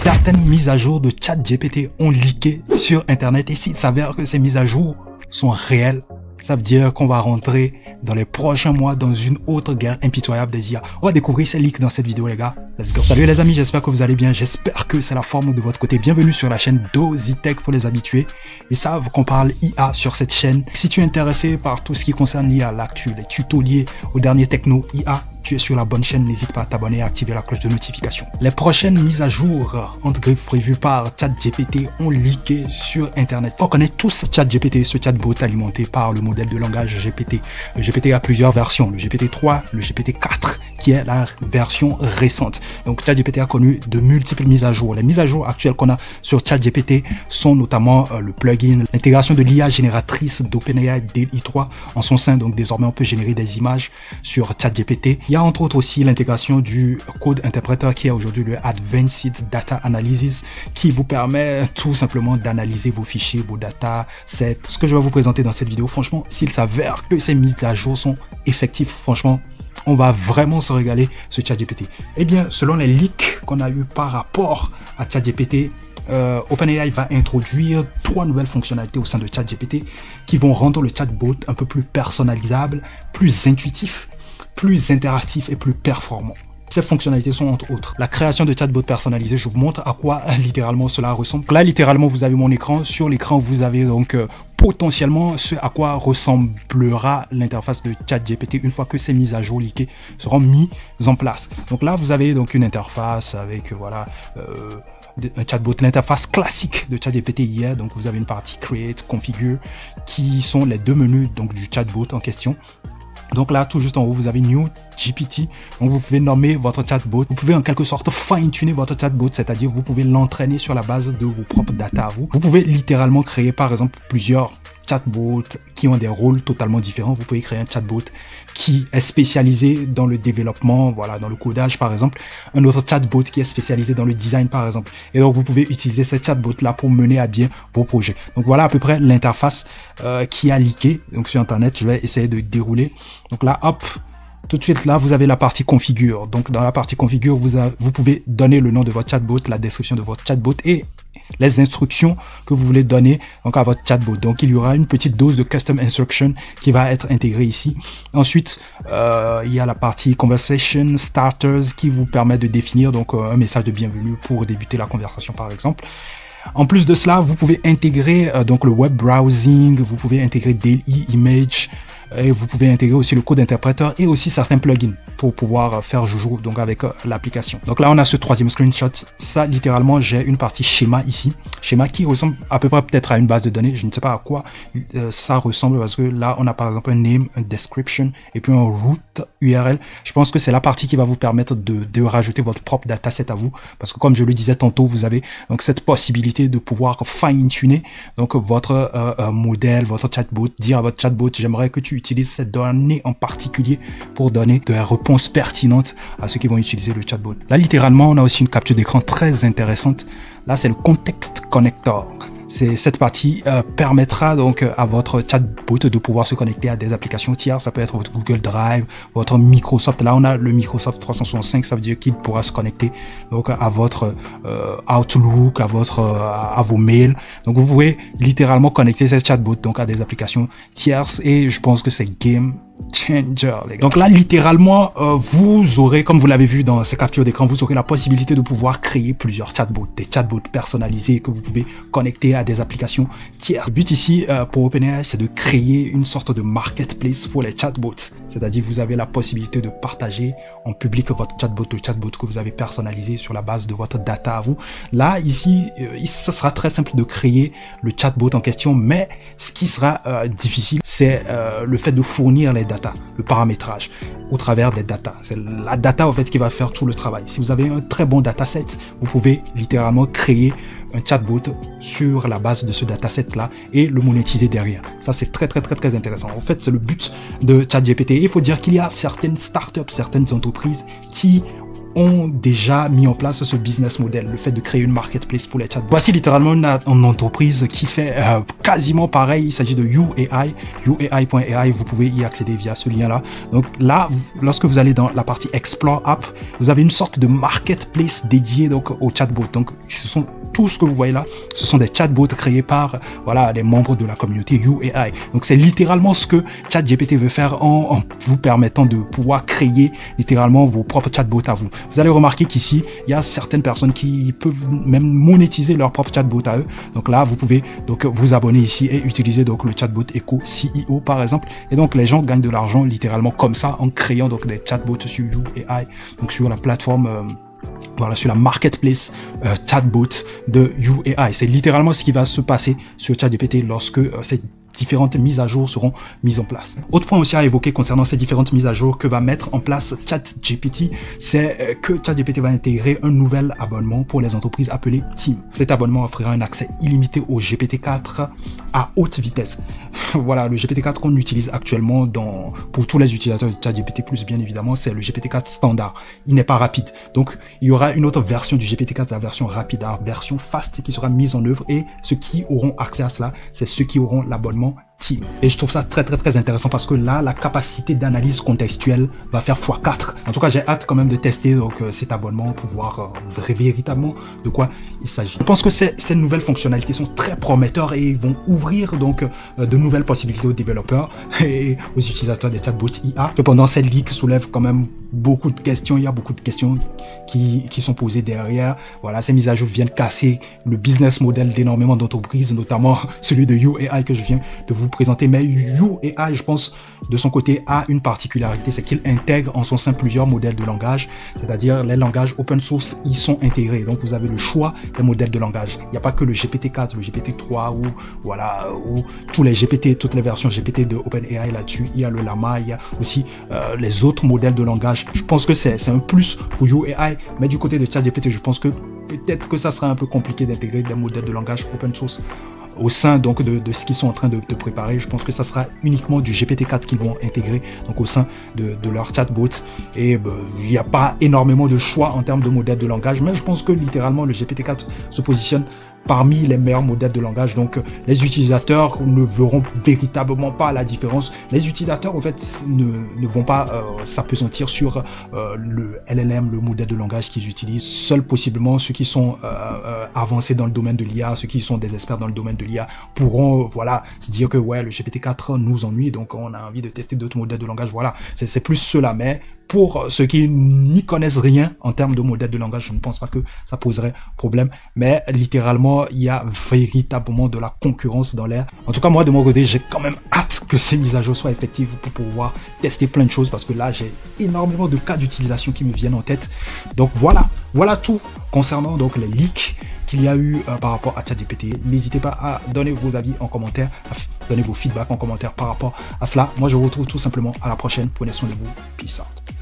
Certaines mises à jour de ChatGPT ont leaké sur Internet et s'il s'avère que ces mises à jour sont réelles, ça veut dire qu'on va rentrer dans les prochains mois dans une autre guerre impitoyable des IA. On va découvrir ces leaks dans cette vidéo les gars. Let's go. Salut les amis, j'espère que vous allez bien. J'espère que c'est la forme de votre côté. Bienvenue sur la chaîne DozyTech pour les habitués. Ils savent qu'on parle IA sur cette chaîne. Si tu es intéressé par tout ce qui concerne l'IA, l'actu, les tutos liés aux derniers techno IA, tu es sur la bonne chaîne. N'hésite pas à t'abonner et à activer la cloche de notification. Les prochaines mises à jour entre griffes prévues par ChatGPT ont leaké sur Internet. On connaît tous ChatGPT, ce chatbot alimenté par le modèle de langage GPT. Le GPT a plusieurs versions, le GPT 3, le GPT 4, qui est la version récente. Donc ChatGPT a connu de multiples mises à jour. Les mises à jour actuelles qu'on a sur ChatGPT sont notamment le plugin, l'intégration de l'IA génératrice d'OpenAI DALL-E 3 en son sein. Donc désormais on peut générer des images sur ChatGPT. Il y a entre autres aussi l'intégration du code interpréteur qui est aujourd'hui le Advanced Data Analysis qui vous permet tout simplement d'analyser vos fichiers, vos datasets. Ce que je vais vous présenter dans cette vidéo, franchement, s'il s'avère que ces mises à jour sont effectives, franchement, on va vraiment se régaler sur ChatGPT. Eh bien, selon les leaks qu'on a eu par rapport à ChatGPT, OpenAI va introduire 3 nouvelles fonctionnalités au sein de ChatGPT qui vont rendre le chatbot un peu plus personnalisable, plus intuitif, plus interactif et plus performant. Ces fonctionnalités sont entre autres la création de chatbots personnalisés. Je vous montre à quoi littéralement cela ressemble. Là, littéralement, vous avez mon écran. Sur l'écran, vous avez donc potentiellement ce à quoi ressemblera l'interface de ChatGPT une fois que ces mises à jour leakées seront mises en place. Donc là, vous avez donc une interface avec voilà un chatbot, l'interface classique de ChatGPT hier. Donc vous avez une partie Create, Configure, qui sont les deux menus donc du chatbot en question. Donc là, tout juste en haut, vous avez New GPT. Donc vous pouvez nommer votre chatbot. Vous pouvez en quelque sorte fine-tuner votre chatbot, c'est-à-dire vous pouvez l'entraîner sur la base de vos propres data à vous. Vous pouvez littéralement créer par exemple plusieurs chatbots qui ont des rôles totalement différents. Vous pouvez créer un chatbot qui est spécialisé dans le développement, voilà, dans le codage par exemple, un autre chatbot qui est spécialisé dans le design par exemple. Et donc vous pouvez utiliser ces chatbots là pour mener à bien vos projets. Donc voilà à peu près l'interface qui a leaké. Donc sur internet, je vais essayer de dérouler. Donc là, hop, tout de suite là, vous avez la partie configure. Donc dans la partie configure, vous pouvez donner le nom de votre chatbot, la description de votre chatbot et les instructions que vous voulez donner donc à votre chatbot. Donc il y aura une petite dose de custom instruction qui va être intégrée ici. Ensuite, il y a la partie conversation starters qui vous permet de définir donc un message de bienvenue pour débuter la conversation par exemple. En plus de cela, vous pouvez intégrer donc le web browsing, vous pouvez intégrer DALL-E Image, et vous pouvez intégrer aussi le code interpréteur et aussi certains plugins pour pouvoir faire joujou donc avec l'application. Donc là on a ce troisième screenshot. Ça littéralement j'ai une partie schéma ici, schéma qui ressemble à peu près peut-être à une base de données. Je ne sais pas à quoi ça ressemble parce que là on a par exemple un name, un description et puis un root URL. Je pense que c'est la partie qui va vous permettre de rajouter votre propre dataset à vous parce que comme je le disais tantôt, vous avez donc cette possibilité de pouvoir fine-tuner donc votre modèle, votre chatbot, dire à votre chatbot j'aimerais que tu utilises cette donnée en particulier pour donner de la réponse pertinente à ceux qui vont utiliser le chatbot. Là littéralement on a aussi une capture d'écran très intéressante. Là c'est le Context Connector. Cette partie permettra donc à votre chatbot de pouvoir se connecter à des applications tiers. Ça peut être votre Google Drive, votre Microsoft. Là, on a le Microsoft 365. Ça veut dire qu'il pourra se connecter donc à votre Outlook, à vos mails. Donc, vous pouvez littéralement connecter cette chatbot donc à des applications tierces. Et je pense que c'est game changer, les gars. Donc là, littéralement, vous aurez, comme vous l'avez vu dans ces captures d'écran, vous aurez la possibilité de pouvoir créer plusieurs chatbots, des chatbots personnalisés que vous pouvez connecter à des applications tierces. Le but ici pour OpenAI, c'est de créer une sorte de marketplace pour les chatbots. C'est-à-dire, vous avez la possibilité de partager en public votre chatbot, le chatbot que vous avez personnalisé sur la base de votre data à vous. Là, ici, ce sera très simple de créer le chatbot en question, mais ce qui sera difficile, c'est le fait de fournir les data, le paramétrage au travers des data. C'est la data en fait qui va faire tout le travail. Si vous avez un très bon dataset, vous pouvez littéralement créer un chatbot sur la base de ce dataset là et le monétiser derrière. Ça c'est très intéressant. En fait, c'est le but de ChatGPT. Il faut dire qu'il y a certaines startups, certaines entreprises qui ont déjà mis en place ce business model, le fait de créer une marketplace pour les chatbots. Voici littéralement une entreprise qui fait quasiment pareil. Il s'agit de UAI, UAI.ai. Vous pouvez y accéder via ce lien-là. Donc là, lorsque vous allez dans la partie Explore App, vous avez une sorte de marketplace dédié donc aux chatbots. Donc ce sont tout ce que vous voyez là, ce sont des chatbots créés par voilà les membres de la communauté UAI. Donc c'est littéralement ce que ChatGPT veut faire en vous permettant de pouvoir créer littéralement vos propres chatbots à vous. Vous allez remarquer qu'ici, il y a certaines personnes qui peuvent même monétiser leur propre chatbot à eux. Donc là, vous pouvez donc vous abonner ici et utiliser donc le chatbot Echo CEO par exemple. Et donc les gens gagnent de l'argent littéralement comme ça en créant donc des chatbots sur UAI, donc sur la plateforme voilà, sur la marketplace chatbot de UAI. C'est littéralement ce qui va se passer sur ChatGPT lorsque cette différentes mises à jour seront mises en place. Autre point aussi à évoquer concernant ces différentes mises à jour que va mettre en place ChatGPT, c'est que ChatGPT va intégrer un nouvel abonnement pour les entreprises appelé Team. Cet abonnement offrira un accès illimité au GPT-4 à haute vitesse. Voilà, le GPT-4 qu'on utilise actuellement pour tous les utilisateurs de ChatGPT+, bien évidemment, c'est le GPT-4 standard. Il n'est pas rapide. Donc, il y aura une autre version du GPT-4, la version rapide, la version fast qui sera mise en œuvre, et ceux qui auront accès à cela, c'est ceux qui auront l'abonnement Team. Et je trouve ça très intéressant parce que là, la capacité d'analyse contextuelle va faire x4. En tout cas, j'ai hâte quand même de tester donc cet abonnement pour voir véritablement de quoi il s'agit. Je pense que ces nouvelles fonctionnalités sont très prometteurs et ils vont ouvrir donc de nouvelles possibilités aux développeurs et aux utilisateurs des chatbots IA. Cependant, cette leak soulève quand même beaucoup de questions. Il y a beaucoup de questions qui sont posées derrière. Voilà, ces mises à jour viennent casser le business model d'énormément d'entreprises, notamment celui de UAI que je viens de vous présenter. Mais UAI, je pense, de son côté, a une particularité, c'est qu'il intègre en son sein plusieurs modèles de langage, c'est-à-dire les langages open source y sont intégrés. Donc, vous avez le choix des modèles de langage. Il n'y a pas que le GPT-4, le GPT-3 ou voilà, ou tous les GPT, toutes les versions GPT de OpenAI là-dessus. Il y a le Llama, il y a aussi les autres modèles de langage. Je pense que c'est un plus pour UAI, mais du côté de ChatGPT, je pense que peut-être que ça sera un peu compliqué d'intégrer des modèles de langage open source au sein donc de ce qu'ils sont en train de préparer. Je pense que ça sera uniquement du GPT-4 qu'ils vont intégrer donc au sein de leur chatbot, et il n'y a pas énormément de choix en termes de modèles de langage, mais je pense que littéralement le GPT-4 se positionne parmi les meilleurs modèles de langage. Donc les utilisateurs ne verront véritablement pas la différence. Les utilisateurs en fait ne vont pas s'appesantir sur le LLM, le modèle de langage qu'ils utilisent. Seuls possiblement ceux qui sont avancés dans le domaine de l'IA, ceux qui sont des experts dans le domaine de l'IA pourront voilà se dire que ouais, le GPT-4 nous ennuie, donc on a envie de tester d'autres modèles de langage. Voilà, c'est plus cela. Mais pour ceux qui n'y connaissent rien en termes de modèle de langage, je ne pense pas que ça poserait problème. Mais littéralement, il y a véritablement de la concurrence dans l'air. En tout cas, moi, de mon côté, j'ai quand même hâte que ces mises à jour soient effectives pour pouvoir tester plein de choses, parce que là, j'ai énormément de cas d'utilisation qui me viennent en tête. Donc voilà tout concernant donc les leaks qu'il y a eu par rapport à ChatGPT. N'hésitez pas à donner vos avis en commentaire, à donner vos feedbacks en commentaire par rapport à cela. Moi, je vous retrouve tout simplement à la prochaine. Prenez soin de vous. Peace out.